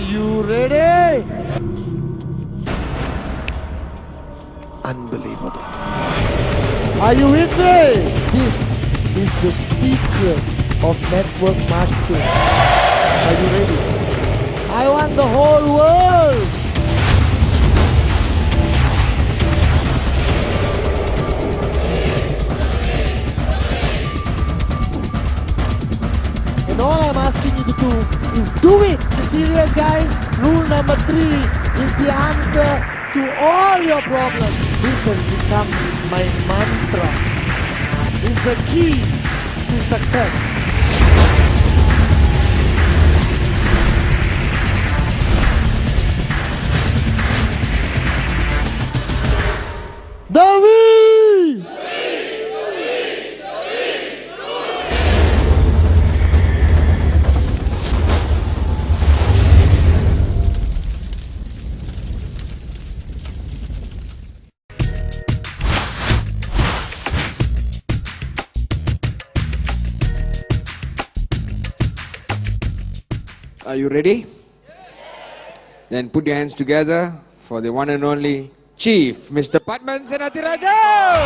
you ready? Unbelievable. Are you with me? This is the secret of network marketing. Are you ready? I want the whole world. And all I'm asking you to do is do it. You serious, guys? Rule number 3 is the answer to all your problems. This has become my mantra. It's the key to success. The we! Are you ready? Yes. Then put your hands together for the one and only Chief, Mr. Pathman Senathirajah.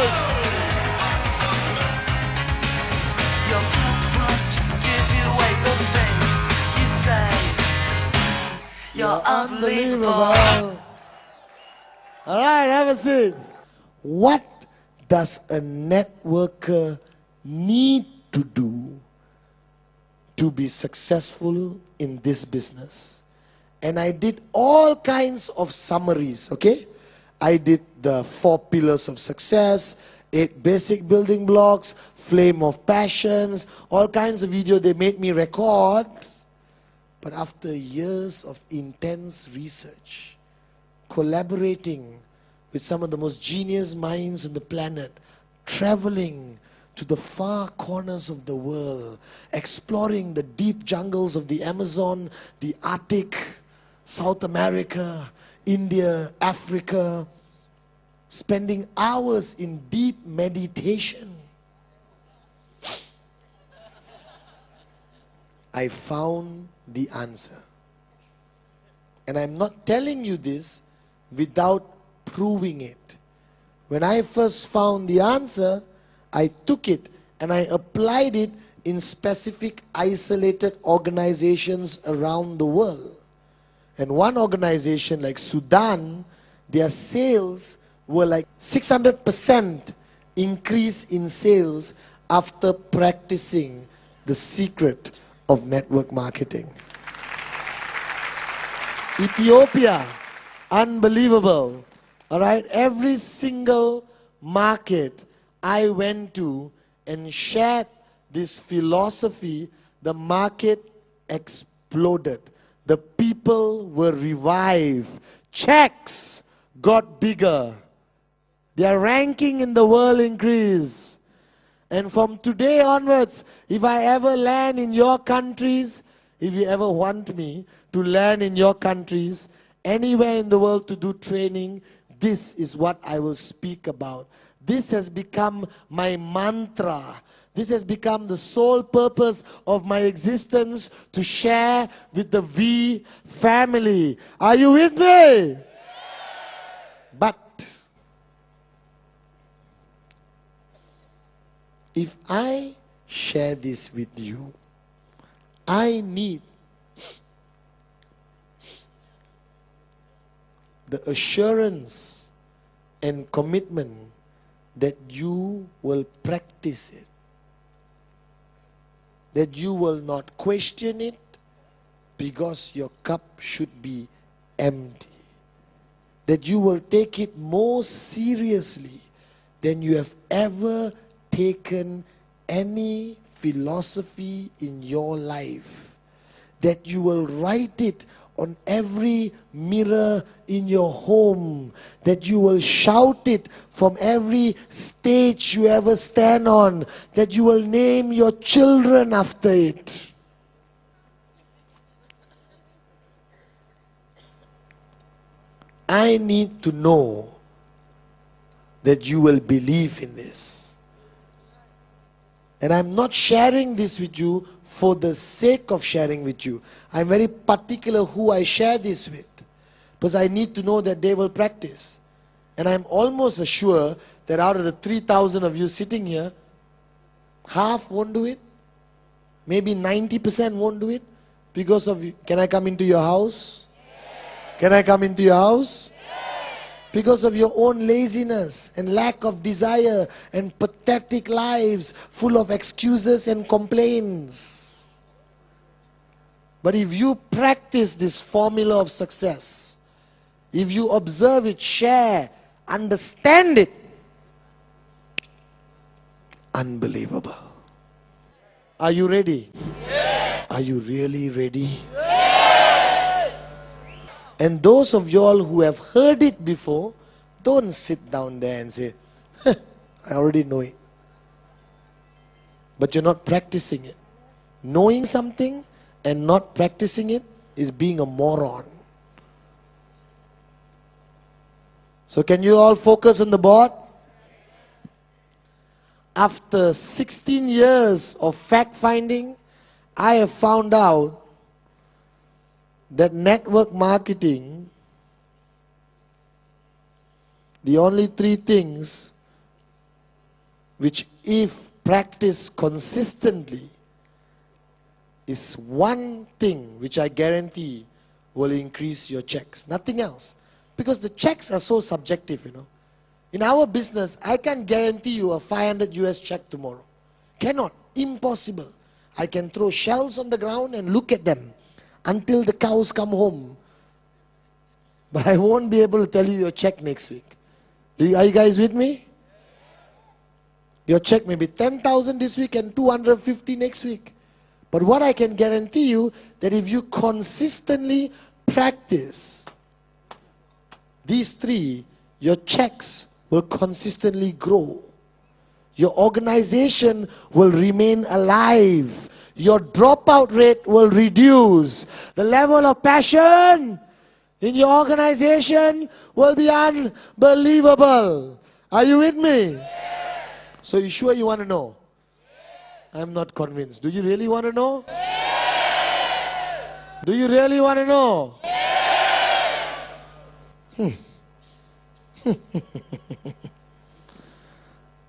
You're unbelievable. All right, have a seat. What does a networker need to do to be successful in this business? And I did all kinds of summaries, okay? I did the 4 pillars of success, 8 basic building blocks, flame of passions, all kinds of video they made me record. But after years of intense research, collaborating with some of the most genius minds on the planet, traveling to the far corners of the world, exploring the deep jungles of the Amazon, the Arctic, South America, India, Africa, spending hours in deep meditation, I found the answer. And I'm not telling you this without proving it. When I first found the answer, I took it and I applied it in specific isolated organizations around the world. And one organization like Sudan, their sales were like 600% increase in sales after practicing the secret of network marketing. Ethiopia, unbelievable. All right, every single market I went to and shared this philosophy, the market exploded. The people were revived. Checks got bigger. Their ranking in the world increased. And from today onwards, if I ever land in your countries, if you ever want me to land in your countries, anywhere in the world to do training, this is what I will speak about. This has become my mantra. This has become the sole purpose of my existence, to share with the V family. Are you with me? Yes. But if I share this with you, I need the assurance and commitment that you will practice it, that you will not question it, because your cup should be empty, that you will take it more seriously than you have ever taken any philosophy in your life, that you will write it on every mirror in your home, that you will shout it from every stage you ever stand on, that you will name your children after it. I need to know that you will believe in this. And I'm not sharing this with you for the sake of sharing with you. I'm very particular who I share this with, because I need to know that they will practice. And I'm almost sure that out of the 3,000 of you sitting here, half won't do it. Maybe 90% won't do it because of you. Can I come into your house? Yes. Can I come into your house? Yes. Because of your own laziness and lack of desire and pathetic lives full of excuses and complaints. But if you practice this formula of success, if you observe it, share, understand it, unbelievable. Are you ready? Yes. Are you really ready? Yes. And those of you all who have heard it before, don't sit down there and say, I already know it. But you're not practicing it. Knowing something and not practicing it is being a moron. So can you all focus on the board? After 16 years of fact-finding, I have found out that network marketing, the only three things which, if practiced consistently, is one thing which I guarantee will increase your checks. Nothing else. Because the checks are so subjective, you know. In our business, I can't guarantee you a 500 US check tomorrow. Cannot. Impossible. I can throw shells on the ground and look at them until the cows come home. But I won't be able to tell you your check next week. Are you guys with me? Your check may be 10,000 this week and 250 next week. But what I can guarantee you, that if you consistently practice these three, your checks will consistently grow. Your organization will remain alive. Your dropout rate will reduce. The level of passion in your organization will be unbelievable. Are you with me? Yes. So you sure you want to know? Yes. I'm not convinced. Do you really want to know? Yes. Do you really want to know? Yes.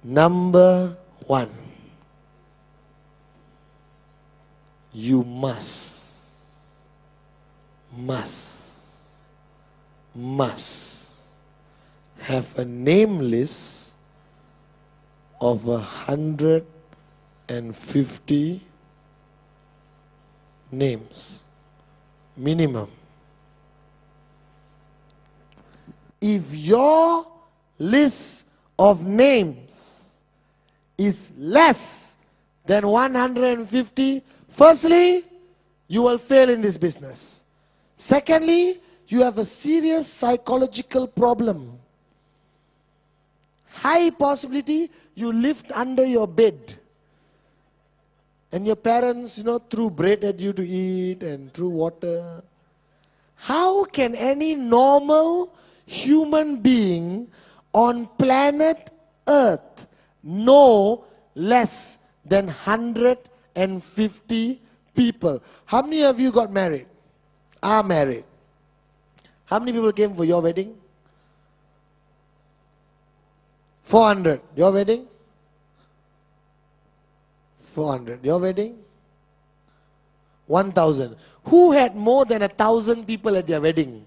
Number one, you must have a name list of 150 names minimum. If your list of names is less than 150, firstly, you will fail in this business. Secondly, you have a serious psychological problem. High possibility you lived under your bed. And your parents, threw bread at you to eat and threw water. How can any normal human being on planet Earth know less than 150 people? How many of you got married? Are married? How many people came for your wedding? 400. Your wedding? 400. Your wedding? 1,000. Who had more than 1,000 people at their wedding?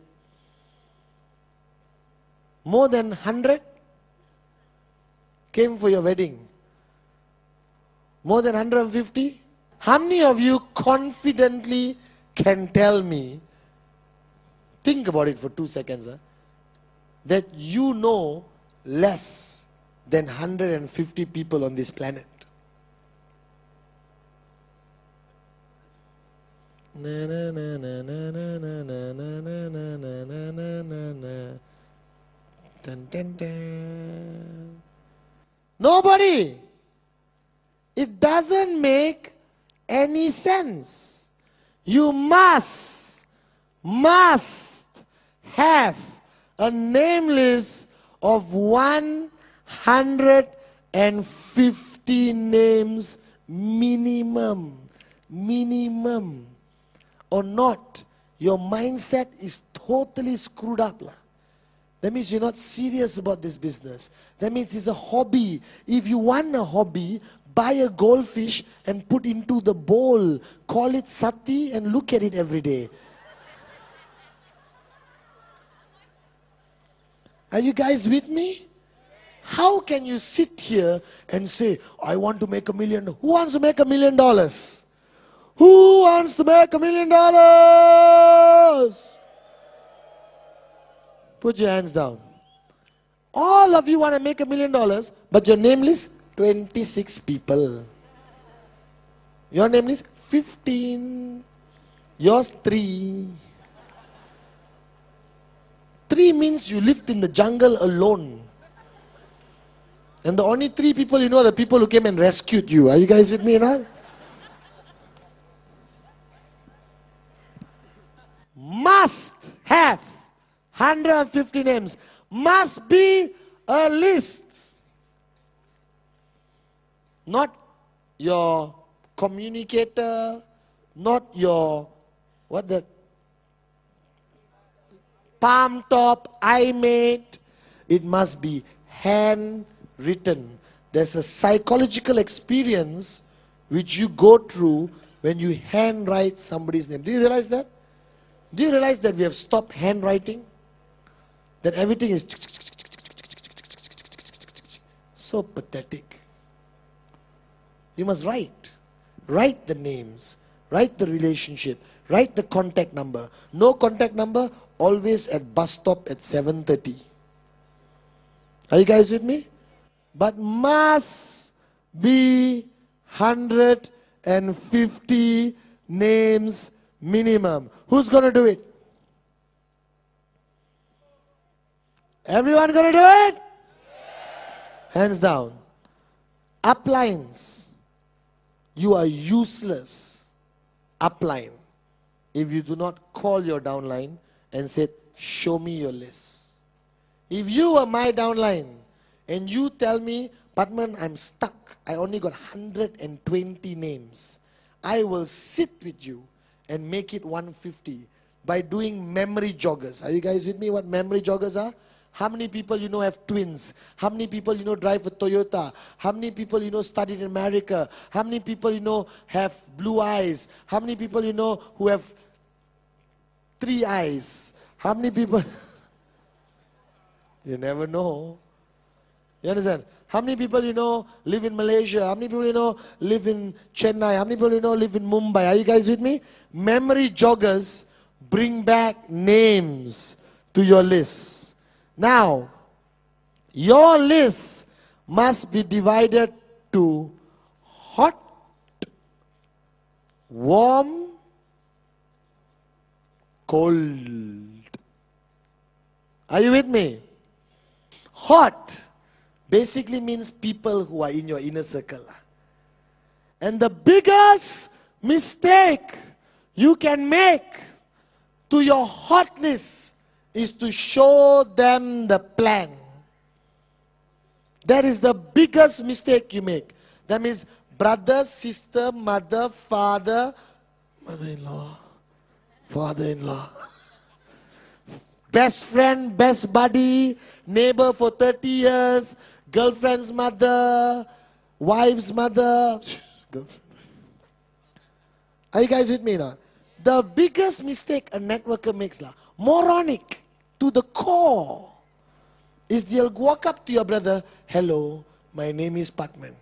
More than 100 came for your wedding. More than 150? How many of you confidently can tell me, think about it for 2 seconds, that you know less than 150 people on this planet? Na na na na na na na na na na na na na. Dun, dun, dun. Nobody. It doesn't make any sense. You must have a name list of 150 names minimum. minimum or not, your mindset is totally screwed up. That means you're not serious about this business. That means it's a hobby. If you want a hobby, buy a goldfish and put into the bowl. Call it sati and look at it every day. Are you guys with me? How can you sit here and say, I want to make $1 million? Who wants to make $1 million? Who wants to make $1 million? Put your hands down. All of you want to make $1 million, but your name list, 26 people. Your name list, 15. Yours, 3. 3 means you lived in the jungle alone. And the only 3 people you know are the people who came and rescued you. Are you guys with me now? Must have 150 names. Must be a list. Not your communicator, not your, palm top, iMate. It must be handwritten. There's a psychological experience which you go through when you handwrite somebody's name. Do you realize that? Do you realize that we have stopped handwriting? That everything is so pathetic. You must write. Write the names. Write the relationship. Write the contact number. No contact number, always at bus stop at 7:30. Are you guys with me? But must be 150 names minimum. Who's going to do it? Everyone going to do it? Hands down. Uplines. You are useless. Upline. If you do not call your downline and say, show me your list. If you were my downline and you tell me, Pathman, I'm stuck. I only got 120 names. I will sit with you and make it 150 by doing memory joggers. Are you guys with me what memory joggers are? How many people you know have twins? How many people you know drive a Toyota? How many people you know studied in America? How many people you know have blue eyes? How many people you know who have 3 eyes? How many people? You never know. You understand? How many people you know live in Malaysia? How many people you know live in Chennai? How many people you know live in Mumbai? Are you guys with me? Memory joggers bring back names to your list. Now, your list must be divided to hot, warm, cold. Are you with me? Hot basically means people who are in your inner circle. And the biggest mistake you can make to your hot list is to show them the plan. That is the biggest mistake you make. That means brother, sister, mother, father, mother-in-law, father-in-law, best friend, best buddy, neighbor for 30 years, girlfriend's mother, wife's mother. Are you guys with me now? The biggest mistake a networker makes, moronic to the core, is they'll walk up to your brother, hello, my name is Pathman.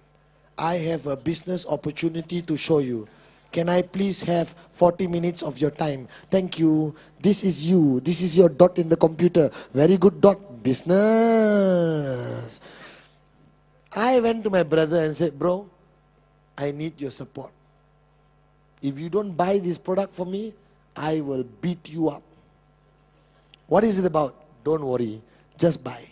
I have a business opportunity to show you. Can I please have 40 minutes of your time? Thank you. This is you. This is your dot in the computer. Very good dot. Business. I went to my brother and said, bro, I need your support. If you don't buy this product for me, I will beat you up. What is it about? Don't worry. Just buy.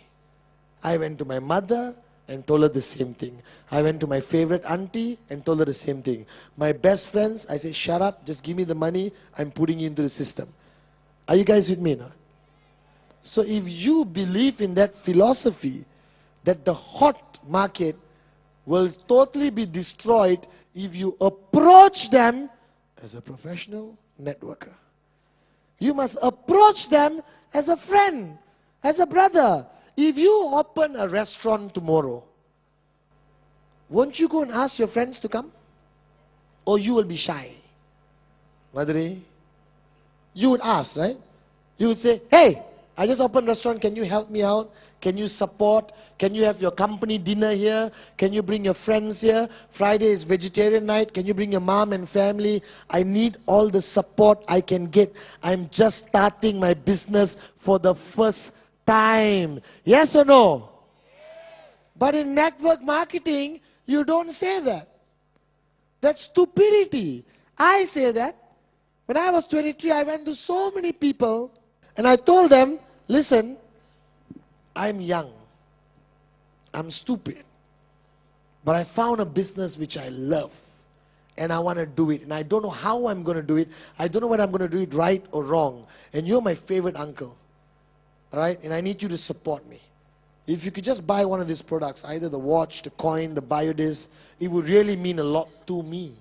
I went to my mother and told her the same thing. I went to my favorite auntie and told her the same thing. My best friends, I said, shut up, just give me the money, I'm putting you into the system. Are you guys with me now? So if you believe in that philosophy, that the hot market will totally be destroyed if you approach them as a professional networker. You must approach them as a friend, as a brother. If you open a restaurant tomorrow, won't you go and ask your friends to come? Or you will be shy? Madhuri, you would ask, right? You would say, hey, I just opened a restaurant, can you help me out? Can you support? Can you have your company dinner here? Can you bring your friends here? Friday is vegetarian night. Can you bring your mom and family? I need all the support I can get. I'm just starting my business for the first time. Yes or no? But in network marketing, you don't say that. That's stupidity. I say that. When I was 23, I went to so many people and I told them, listen, I'm young, I'm stupid, but I found a business which I love and I want to do it, and I don't know how I'm going to do it. I don't know whether I'm going to do it right or wrong, and you're my favorite uncle, all right, and I need you to support me. If you could just buy one of these products, either the watch, the coin, the biodisc, it would really mean a lot to me.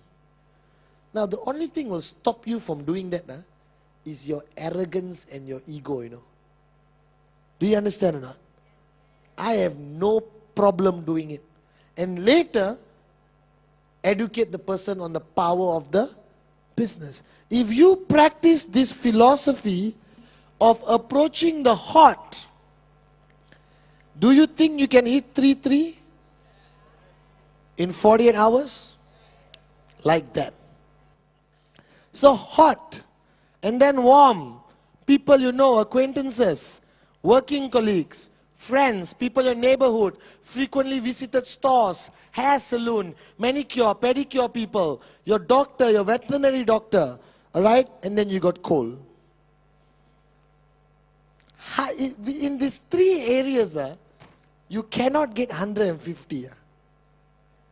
Now the only thing will stop you from doing that is your arrogance and your ego, you know. Do you understand or not? I have no problem doing it. And later, educate the person on the power of the business. If you practice this philosophy of approaching the hot, do you think you can hit 3-3 in 48 hours? Like that. So hot, and then warm. People you know, acquaintances, working colleagues, friends, people in your neighborhood, frequently visited stores, hair salon, manicure, pedicure people, your doctor, your veterinary doctor, all right? And then you got cold. In these three areas, you cannot get 150.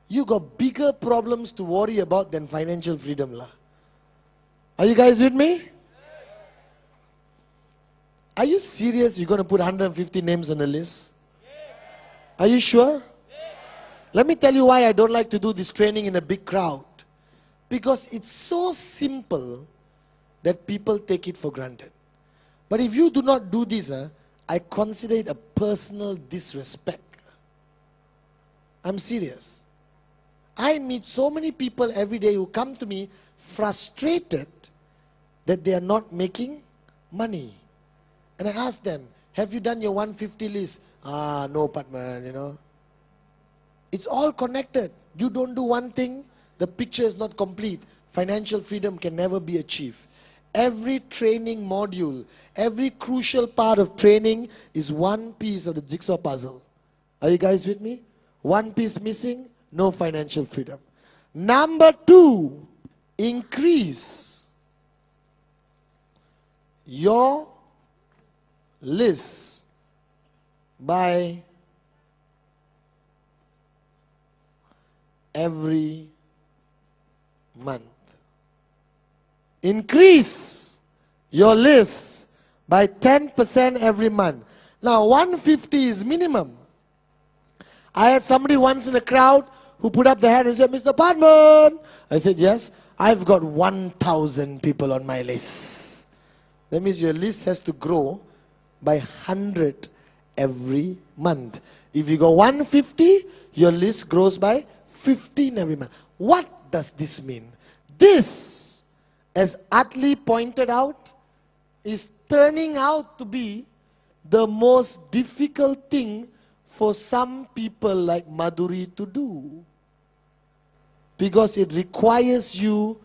You got bigger problems to worry about than financial freedom. Are you guys with me? Are you serious you're going to put 150 names on the list? Are you sure? Let me tell you why I don't like to do this training in a big crowd. Because it's so simple that people take it for granted. But if you do not do this, I consider it a personal disrespect. I'm serious. I meet so many people every day who come to me frustrated that they are not making money. And I ask them, have you done your 150 list? No, pathman, you know. It's all connected. You don't do one thing, the picture is not complete. Financial freedom can never be achieved. Every training module, every crucial part of training is one piece of the jigsaw puzzle. Are you guys with me? One piece missing, no financial freedom. Number 2, increase your list by every month. Increase your list by 10% every month. Now 150 is minimum. I had somebody once in a crowd who put up their hand and said, Mr. Pathman. I said, yes, I've got 1,000 people on my list. That means your list has to grow by 100 every month. If you go 150, your list grows by 15 every month. What does this mean? This, as Atlee pointed out, is turning out to be the most difficult thing for some people like Madhuri to do. Because it requires you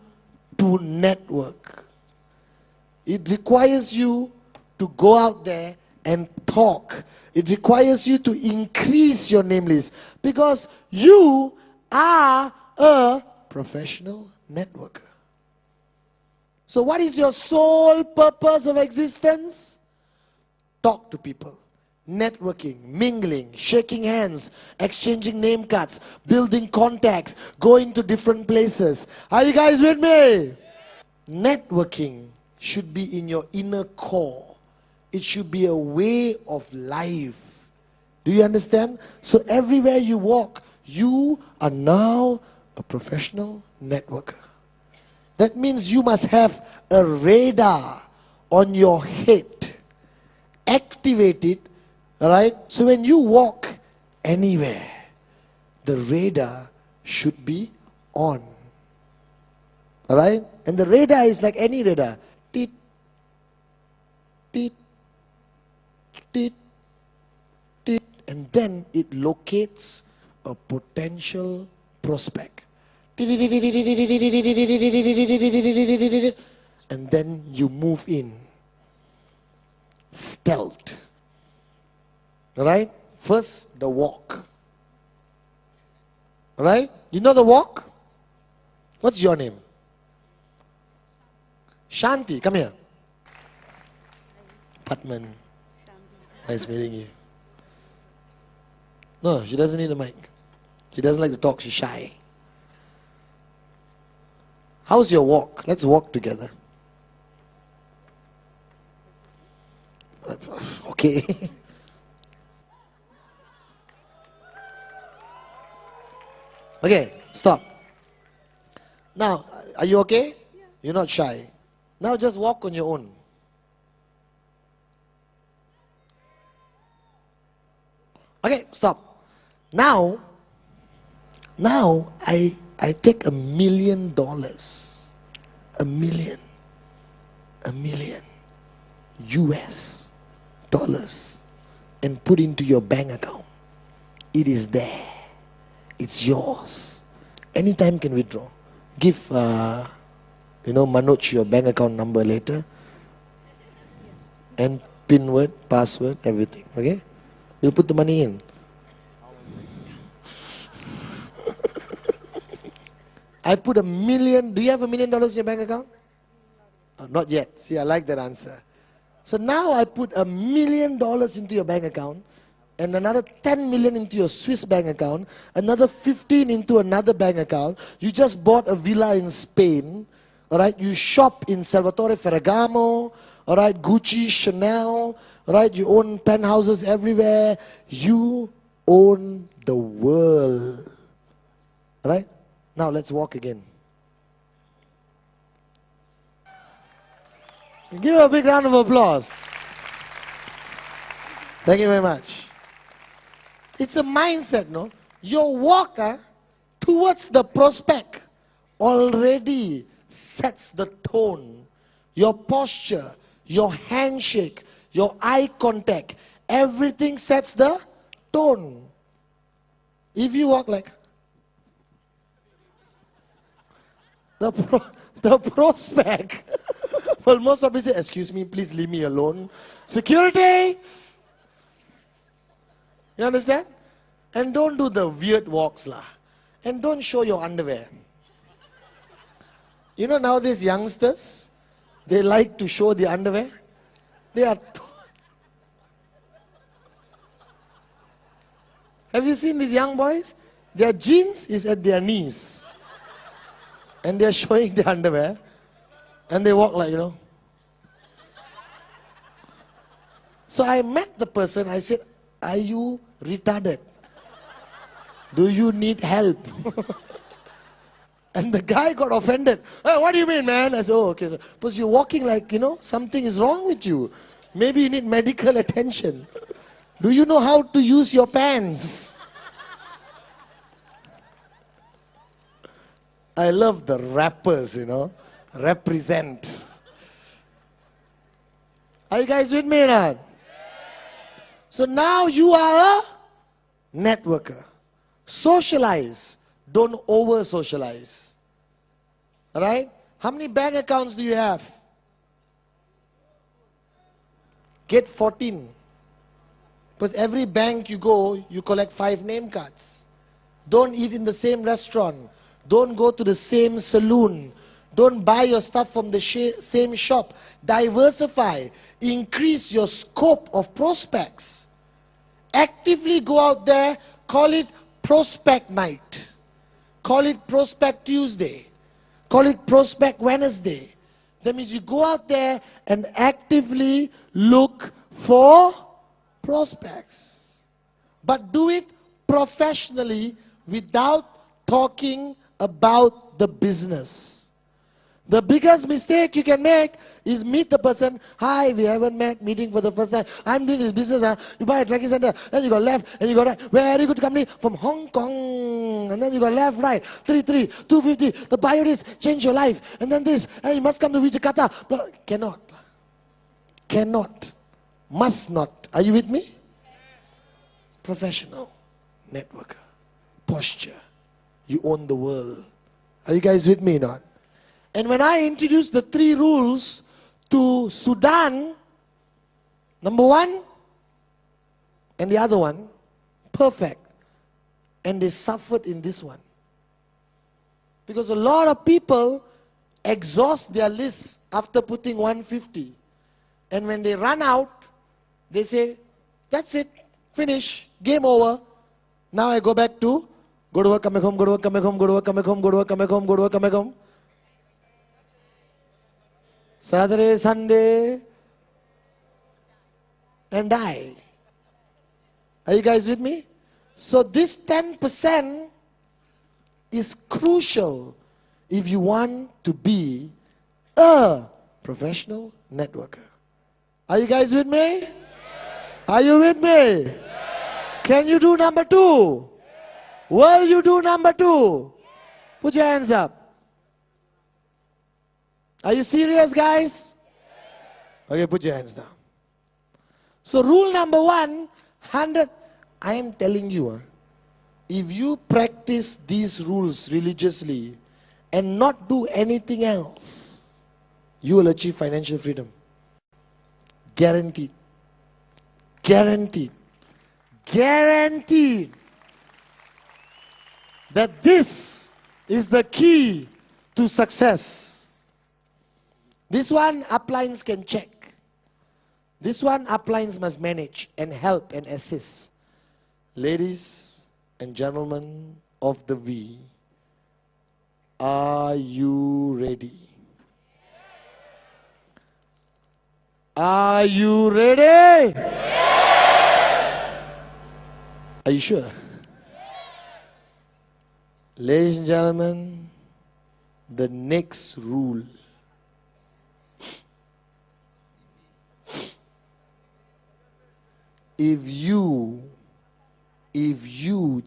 to network. It requires you to go out there and talk. It requires you to increase your name list. Because you are a professional networker. So what is your sole purpose of existence? Talk to people. Networking, mingling, shaking hands, exchanging name cards, building contacts, going to different places. Are you guys with me? Networking should be in your inner core. It should be a way of life. Do you understand? So everywhere you walk, you are now a professional networker. That means you must have a radar on your head. Activate it, alright? So when you walk anywhere, the radar should be on. Alright? And the radar is like any radar. Tit, tit, tit, tit. And then it locates a potential prospect. And then you move in. Stealth. Alright? First, the walk. Alright? You know the walk? What's your name? Shanti, come here. Pathman. Nice meeting you. No, she doesn't need a mic. She doesn't like to talk, she's shy. How's your walk? Let's walk together. Okay. Okay, stop. Now, are you okay? Yeah. You're not shy. Now just walk on your own. Okay, stop. Now I take $1 million. $1 million. $1 million. US dollars. And put into your bank account. It is there. It's yours. Anytime can withdraw. Give, Manoj your bank account number later. And PIN word, password, everything. Okay? We'll put the money in. I put $1 million. Do you have $1 million in your bank account? Oh, not yet. See, I like that answer. So now I put $1 million into your bank account, and another 10 million into your Swiss bank account, another 15 into another bank account. You just bought a villa in Spain, all right? You shop in Salvatore Ferragamo, all right? Gucci, Chanel, all right? You own penthouses everywhere. You own the world, all right? Now let's walk again. Give a big round of applause. Thank you very much. It's a mindset, no? Your walk towards the prospect already sets the tone. Your posture, your handshake, your eye contact, everything sets the tone. If you walk like the prospect, well, most of us say, excuse me, please leave me alone. Security! You understand? And don't do the weird walks lah. And don't show your underwear. You know nowadays youngsters, they like to show the underwear. They are... Have you seen these young boys? Their jeans is at their knees. And they are showing the underwear. And they walk like, So I met the person, I said, are you retarded? Do you need help? And the guy got offended. Hey, what do you mean, man? I said, oh, okay. So, because you're walking like, something is wrong with you. Maybe you need medical attention. Do you know how to use your pants? I love the rappers, represent. Are you guys with me or not? So now you are a networker. Socialize. Don't over socialize. Alright? How many bank accounts do you have? Get 14. Because every bank you go, you collect 5 name cards. Don't eat in the same restaurant. Don't go to the same saloon. Don't buy your stuff from the same shop. Diversify. Increase your scope of prospects. Actively go out there. Call it Prospect Night. Call it Prospect Tuesday. Call it Prospect Wednesday. That means you go out there and actively look for prospects. But do it professionally without talking about the business. The biggest mistake you can make is meet the person. Hi, we haven't met, meeting for the first time. I'm doing this business. You buy a tracking center, then you go left, and you go right. Very good company from Hong Kong. And then you go left, right. 33, 250. The bio this, change your life. And then this, and you must come to Jakarta. But cannot. Cannot. Must not. Are you with me? Professional. Networker. Posture. You own the world. Are you guys with me or not? And when I introduced the 3 rules to Sudan, number 1 and the other one, perfect. And they suffered in this one. Because a lot of people exhaust their list after putting 150. And when they run out, they say, that's it, finish, game over. Now I go back to go to work, come back home, go to work, come back home, go to work, come back home, go to work, come back home, go to work, come back home. Saturday, Sunday, and die. Are you guys with me? So this 10% is crucial if you want to be a professional networker. Are you guys with me? Yes. Are you with me? Yes. Can you do number 2? Yes. Will you do number 2? Yes. Put your hands up. Are you serious, guys? Okay, put your hands down. So rule number 1, 100. I am telling you, if you practice these rules religiously and not do anything else, you will achieve financial freedom. Guaranteed. Guaranteed. Guaranteed. That this is the key to success. This one, uplines can check. This one, uplines must manage and help and assist. Ladies and gentlemen of the V, are you ready? Are you ready? Yes! Are you sure? Yes. Ladies and gentlemen, the next rule. If you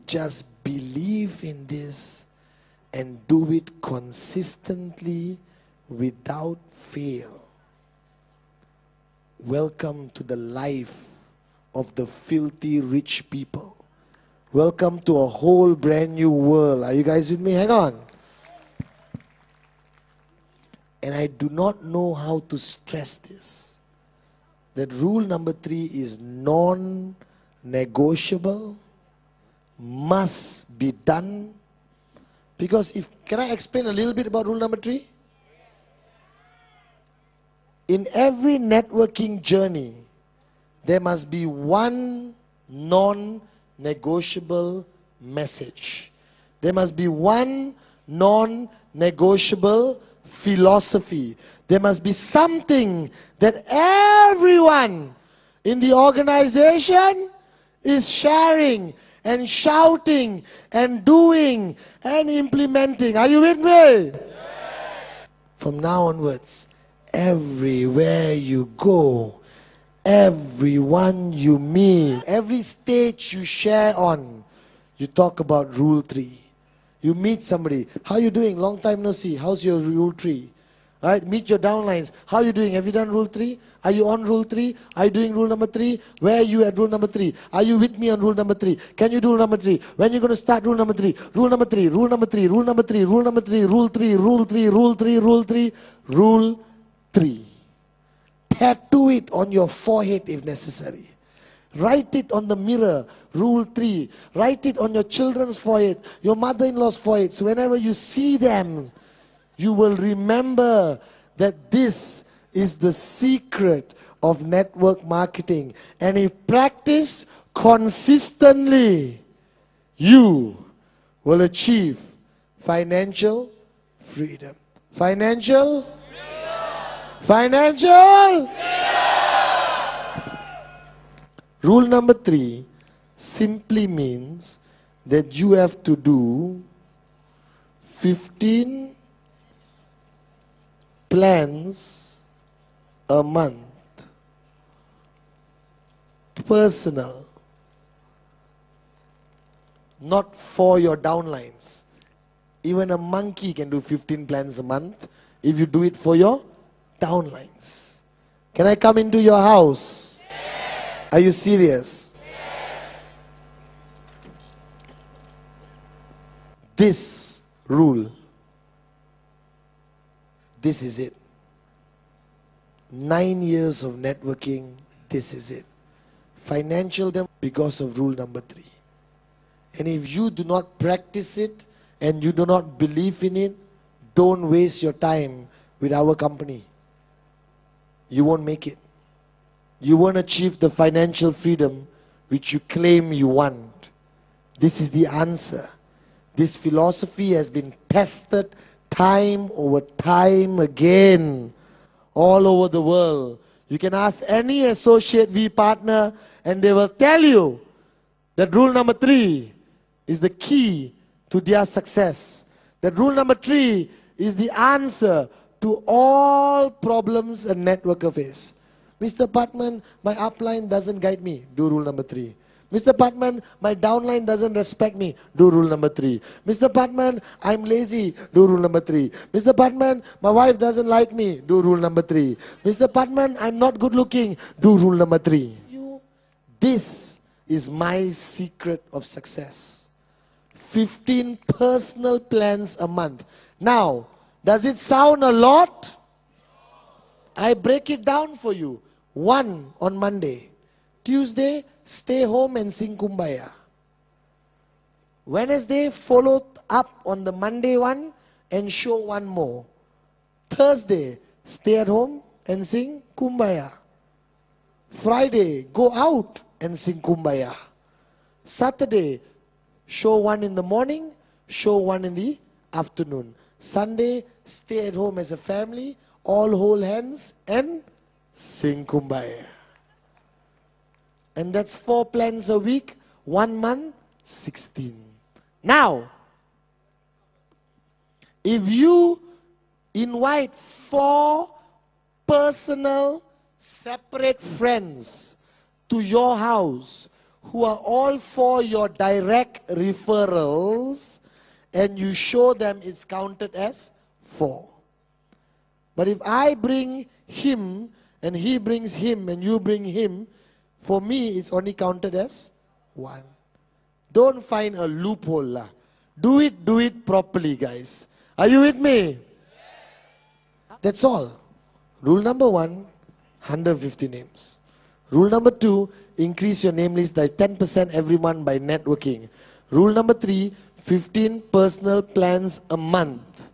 just believe in this and do it consistently without fail, welcome to the life of the filthy rich people. Welcome to a whole brand new world. Are you guys with me? Hang on. And I do not know how to stress this. That rule number 3 is non-negotiable, must be done. Because can I explain a little bit about rule number 3? In every networking journey, there must be one non-negotiable message. There must be one non-negotiable philosophy. There must be something that everyone in the organization is sharing and shouting and doing and implementing. Are you with me? Yes. From now onwards, everywhere you go, everyone you meet, every stage you share on, you talk about rule 3. You meet somebody, how you doing? Long time no see. How's your rule 3? Right? Meet your downlines. How are you doing? Have you done rule 3? Are you on rule 3? Are you doing rule number 3? Where are you at rule number 3? Are you with me on rule number 3? Can you do rule number 3? When are you going to start rule number 3? Rule number 3, rule number 3, rule number 3, rule number 3, rule 3, rule 3, rule 3, rule 3, rule 3. Tattoo it on your forehead if necessary. Write it on the mirror, rule 3. Write it on your children's forehead, your mother-in-law's forehead. So whenever you see them, you will remember that this is the secret of network marketing. And if practiced consistently, you will achieve financial freedom. Financial freedom. Financial freedom. Rule number 3 simply means that you have to do 15 plans a month. Personal. Not for your downlines. Even a monkey can do 15 plans a month if you do it for your downlines. Can I come into your house? Yes. Are you serious? Yes. This rule, this is it. 9 years of networking, this is it. Financial because of rule number 3. And if you do not practice it and you do not believe in it, don't waste your time with our company. You won't make it. You won't achieve the financial freedom which you claim you want. This is the answer. This philosophy has been tested time over time again all over the world. You can ask any associate V partner and they will tell you that rule number 3 is the key to their success. That rule number 3 is the answer to all problems a networker face. Mr. Pathman, my upline doesn't guide me. Do rule number 3. Mr. Pathman, my downline doesn't respect me. Do rule number 3. Mr. Pathman, I'm lazy. Do rule number 3. Mr. Pathman, my wife doesn't like me. Do rule number 3. Mr. Pathman, I'm not good looking. Do rule number 3. This is my secret of success. 15 personal plans a month. Now, does it sound a lot? I break it down for you. 1 on Monday. Tuesday, stay home and sing Kumbaya. Wednesday, follow up on the Monday one and show one more. Thursday, stay at home and sing Kumbaya. Friday, go out and sing Kumbaya. Saturday, show one in the morning, show one in the afternoon. Sunday, stay at home as a family, all hold hands and sing Kumbaya. And that's 4 plans a week, 1 month, 16. Now, if you invite 4 personal, separate friends to your house who are all for your direct referrals and you show them it's counted as 4. But if I bring him and he brings him and you bring him, for me it's only counted as 1. Don't find a loophole lah. Do it properly, guys. Are you with me? That's all. Rule number 1, 150 names. Rule number 2, increase your name list by 10% every month by networking. Rule number 3, 15 personal plans a month.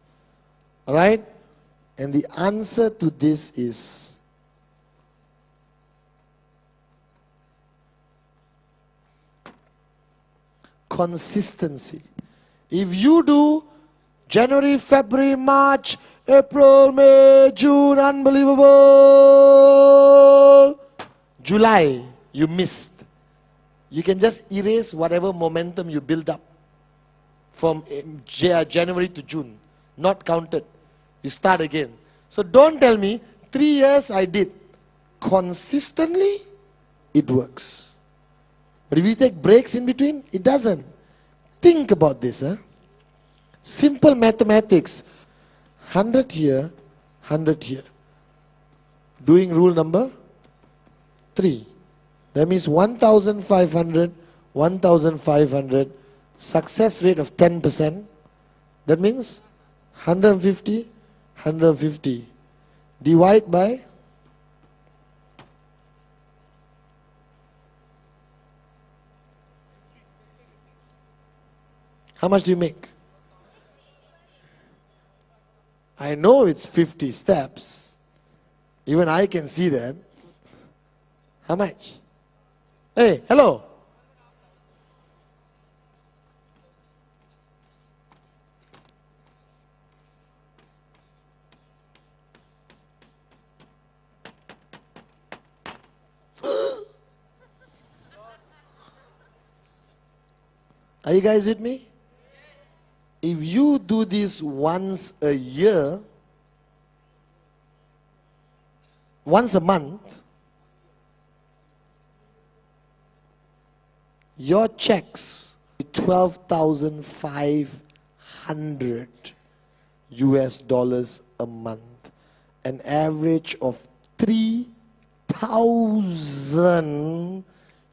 Alright? And the answer to this is consistency. If you do January, February, March, April, May, June, unbelievable. July, you missed. You can just erase whatever momentum you build up from January to June. Not counted. You start again. So don't tell me, 3 years I did. Consistently, it works. But if you take breaks in between, it doesn't. Think about this. Simple mathematics. 100 here, 100 here. Doing rule number 3. That means 1,500, 1,500. Success rate of 10%. That means 150, 150. Divide by how much do you make? I know it's 50 steps. Even I can see that. How much? Hey, hello. Are you guys with me? If you do this once a year, once a month, your checks, 12,500 US dollars a month, an average of 3,000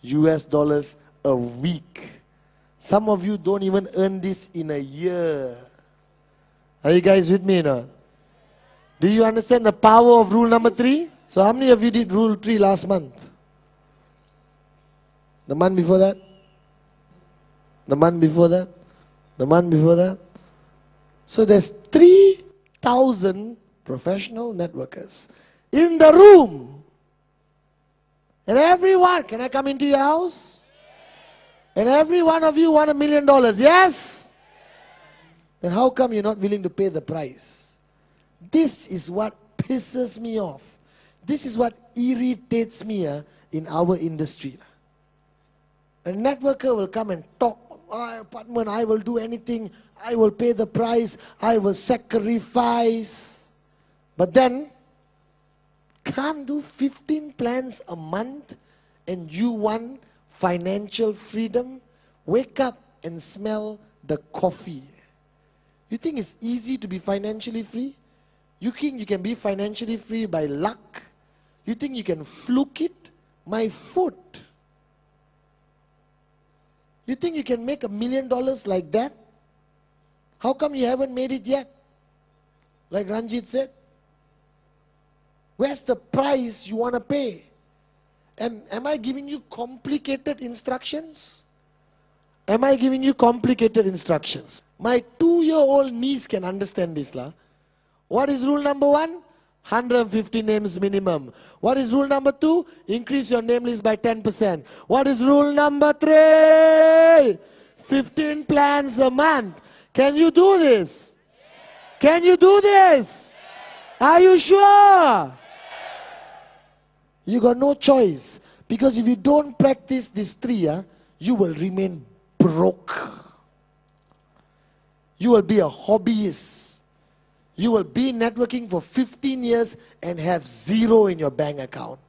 US dollars a week. Some of you don't even earn this in a year. Are you guys with me now? Do you understand the power of rule number 3? So how many of you did rule 3 last month? The month before that? The month before that? The month before that? So there's 3,000 professional networkers in the room. And everyone, can I come into your house? And every one of you want $1 million, yes? Then how come you're not willing to pay the price? This is what pisses me off. This is what irritates me in our industry. A networker will come and talk. Pathman, I will do anything. I will pay the price. I will sacrifice. But then, can't do 15 plans a month and you want financial freedom? Wake up and smell the coffee. You think it's easy to be financially free? You think you can be financially free by luck? You think you can fluke it? My foot. You think you can make $1 million like that? How come you haven't made it yet? Like Ranjit said. Where's the price you want to pay? And am I giving you complicated instructions? Am I giving you complicated instructions? My 2-year-old niece can understand this. What is rule number 1? 150 names minimum. What is rule number 2? Increase your name list by 10%. What is rule number 3? 15 plans a month. Can you do this? Can you do this? Are you sure? You got no choice. Because if you don't practice these 3, you will remain broke. You will be a hobbyist. You will be networking for 15 years and have 0 in your bank account.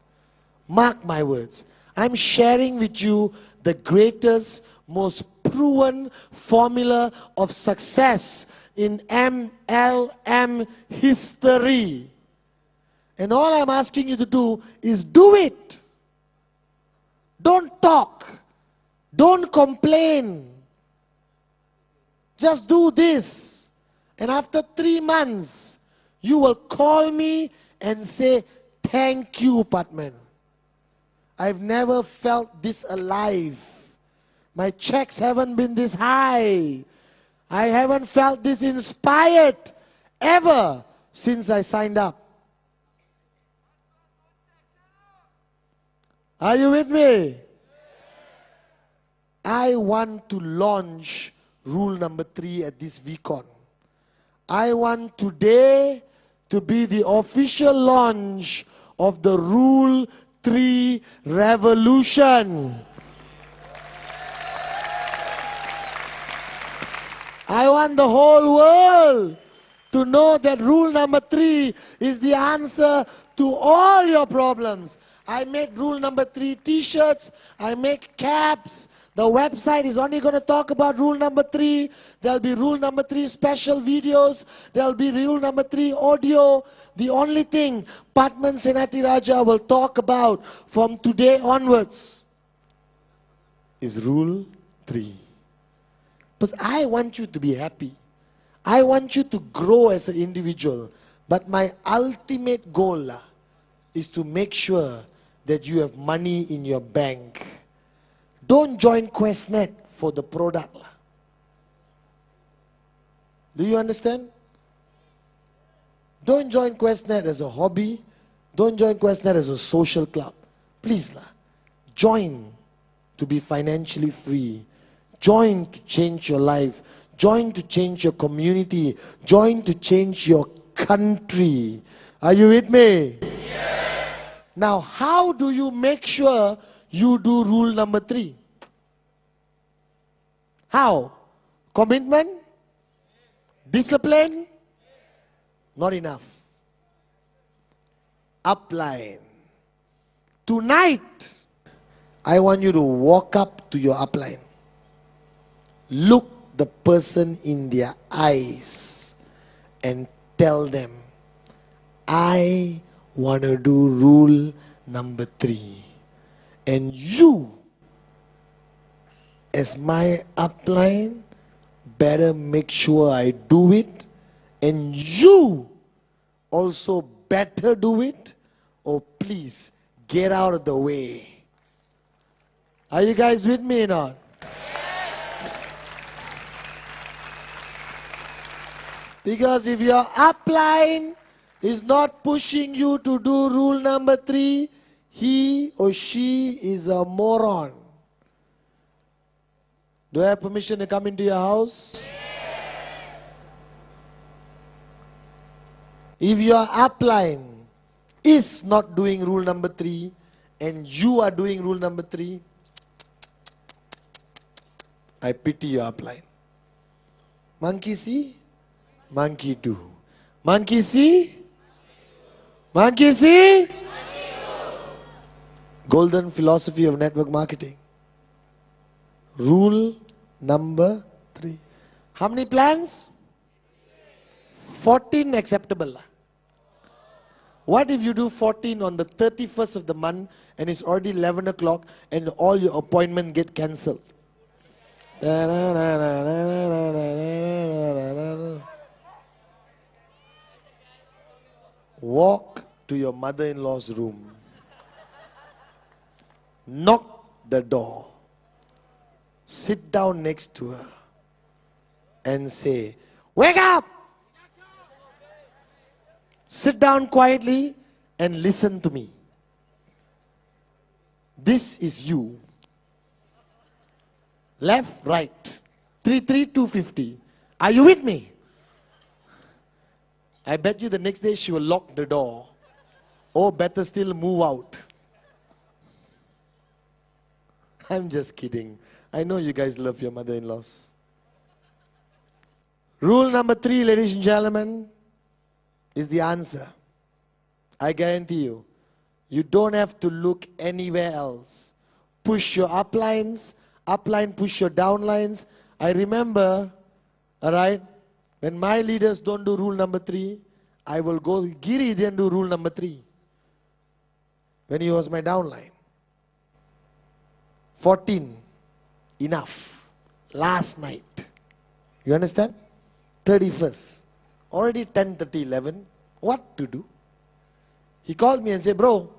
Mark my words. I'm sharing with you the greatest, most proven formula of success in MLM history. And all I'm asking you to do is do it. Don't talk. Don't complain. Just do this. And after 3 months, you will call me and say, thank you, Pathman. I've never felt this alive. My checks haven't been this high. I haven't felt this inspired ever since I signed up. Are you with me? I want to launch rule number 3 at this VCon. I want today to be the official launch of the Rule 3 revolution. I want the whole world to know that rule number 3 is the answer to all your problems. I made rule number 3 t-shirts, I make caps. The website is only going to talk about rule number 3. There'll be rule number 3 special videos. There'll be rule number 3 audio. The only thing Pathman Senathirajah will talk about from today onwards is rule 3. Because I want you to be happy. I want you to grow as an individual. But my ultimate goal is to make sure that you have money in your bank. Don't join QuestNet for the product. Do you understand? Don't join QuestNet as a hobby. Don't join QuestNet as a social club. Please, join to be financially free. Join to change your life. Join to change your community. Join to change your country. Are you with me? Yes. Now, how do you make sure you do rule number 3? How? Commitment? Discipline? Not enough. upline. Tonight, I want you to walk up to your upline. Look the person in their eyes and tell them, I want to do rule number 3. And you, as my upline, better make sure I do it. And you also better do it. Or please get out of the way. Are you guys with me or not? Because if your upline is not pushing you to do rule number 3, he or she is a moron. Do I have permission to come into your house? If your upline is not doing rule number 3 and you are doing rule number 3, I pity your upline. Monkey see, monkey do. Monkey see, monkey see. Golden philosophy of network marketing. Rule number 3. How many plans? 14 acceptable. What if you do 14 on the 31st of the month and it's already 11 o'clock and all your appointments get cancelled? Walk to your mother-in-law's room. Knock the door. Sit down next to her and say, wake up! Sit down quietly and listen to me. This is you. Left, right. 250. Are you with me? I bet you the next day she will lock the door. Or better still, move out. I'm just kidding. I know you guys love your mother-in-laws. Rule number 3, ladies and gentlemen, is the answer. I guarantee you. You don't have to look anywhere else. Push your uplines, upline push your downlines. I remember, alright, when my leaders don't do rule number 3, I will go, Giri didn't do rule number 3. When he was my downline. 14, enough. Last night. You understand? 31st. Already 10:30, 11. What to do? He called me and said, bro,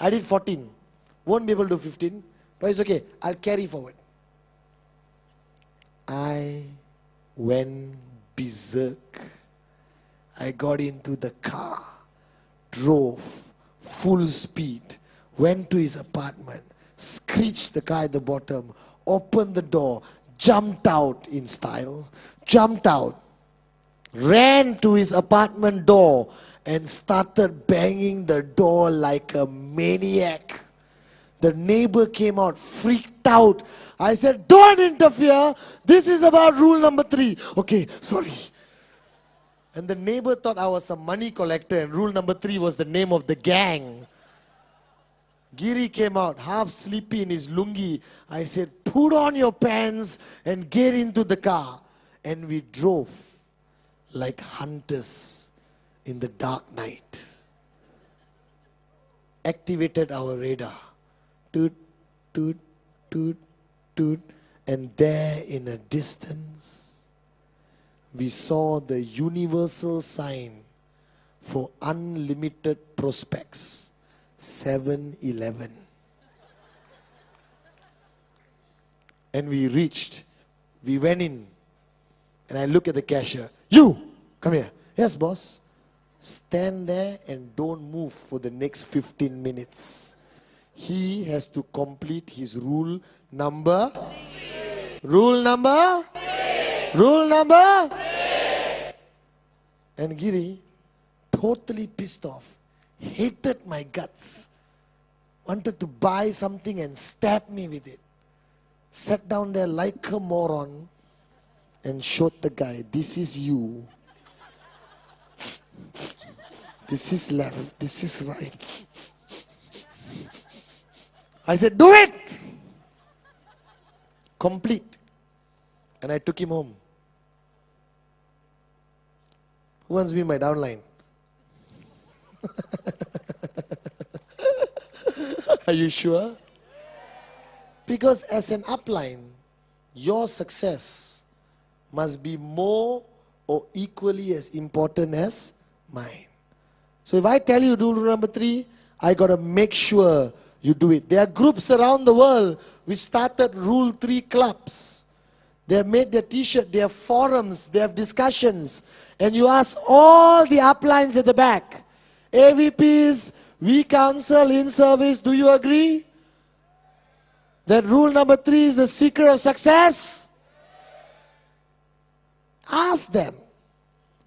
I did 14. Won't be able to do 15. But it's okay. I'll carry forward. I went berserk. I got into the car. Drove. Full speed. Went to his apartment. Screeched the car at the bottom. Opened the door. Jumped out in style. Jumped out. Ran to his apartment door and started banging the door like a maniac. The neighbor came out, freaked out. I said, don't interfere. This is about rule number 3. Okay, sorry. And the neighbor thought I was a money collector and rule number 3 was the name of the gang. Giri came out, half sleepy in his lungi. I said, put on your pants and get into the car. And we drove like hunters in the dark night. Activated our radar. Toot, toot, toot, toot. And there in a distance, we saw the universal sign for unlimited prospects. 7-Eleven. And we reached. We went in. And I look at the cashier. You, come here. Yes, boss. Stand there and don't move for the next 15 minutes. He has to complete his rule number. Rule number. Rule number. And Giri, totally pissed off, hated my guts, wanted to buy something and stab me with it. Sat down there like a moron and showed the guy, this is you. This is left. This is right. I said, do it! Complete. And I took him home. Who wants to be my downline? Are you sure? Because as an upline, your success must be more or equally as important as mine. So if I tell you rule number 3, I got to make sure you do it. There are groups around the world which started Rule 3 clubs. They have made their t-shirt, they have forums, they have discussions. And you ask all the uplines at the back, AVPs, we counsel in service, do you agree that rule number 3 is the secret of success? Ask them.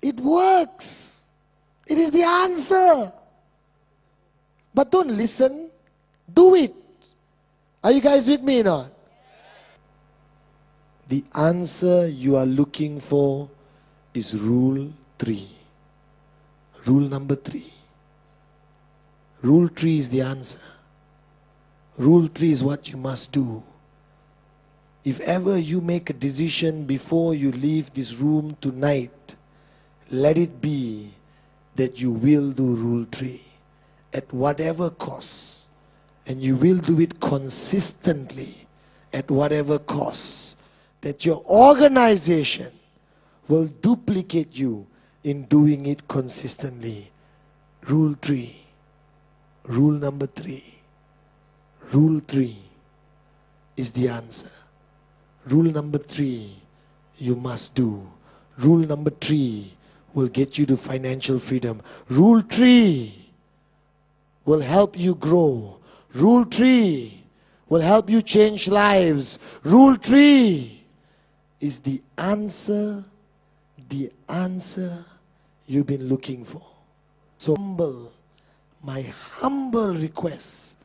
It works. It is the answer. But don't listen. Do it. Are you guys with me or not? The answer you are looking for is rule 3. Rule number 3. Rule 3 is the answer. Rule 3 is what you must do. If ever you make a decision before you leave this room tonight, let it be that you will do rule 3 at whatever cost. And you will do it consistently at whatever cost. That your organization will duplicate you in doing it consistently. Rule 3. Rule number 3. Rule 3 is the answer. Rule number 3 you must do. Rule number 3 will get you to financial freedom. Rule 3 will help you grow. Rule 3 will help you change lives. Rule 3 is the answer you've been looking for. So my humble request,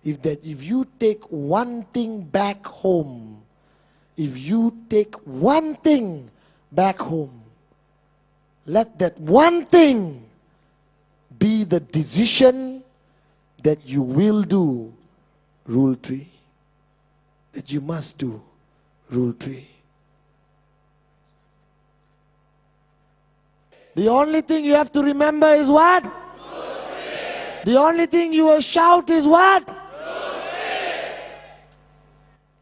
if you take one thing back home, if you take one thing back home, let that one thing be the decision that you will do rule 3. That you must do rule 3. The only thing you have to remember is what? The only thing you will shout is what?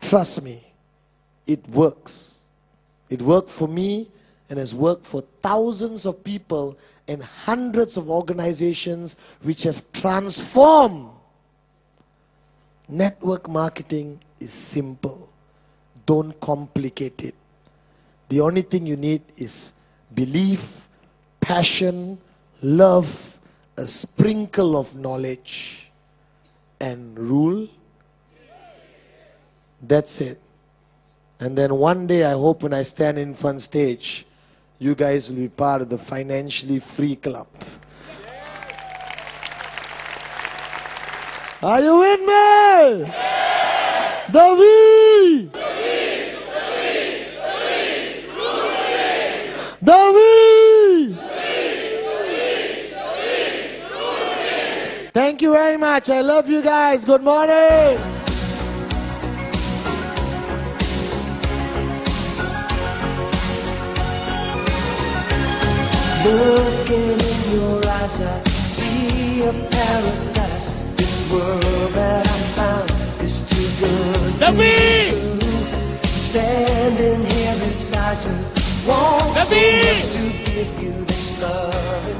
Trust me, it works. It worked for me and has worked for thousands of people and hundreds of organizations which have transformed. Network marketing is simple. Don't complicate it. The only thing you need is belief, passion, love, a sprinkle of knowledge, and rule. That's it. And then one day, I hope when I stand in front stage, you guys will be part of the financially free club. Are you with me? The we! The we! Thank you very much. I love you guys. Good morning. Looking in your eyes, I see a paradise. This world that I found is too good to be true. Standing here beside you, want so much to give you this love.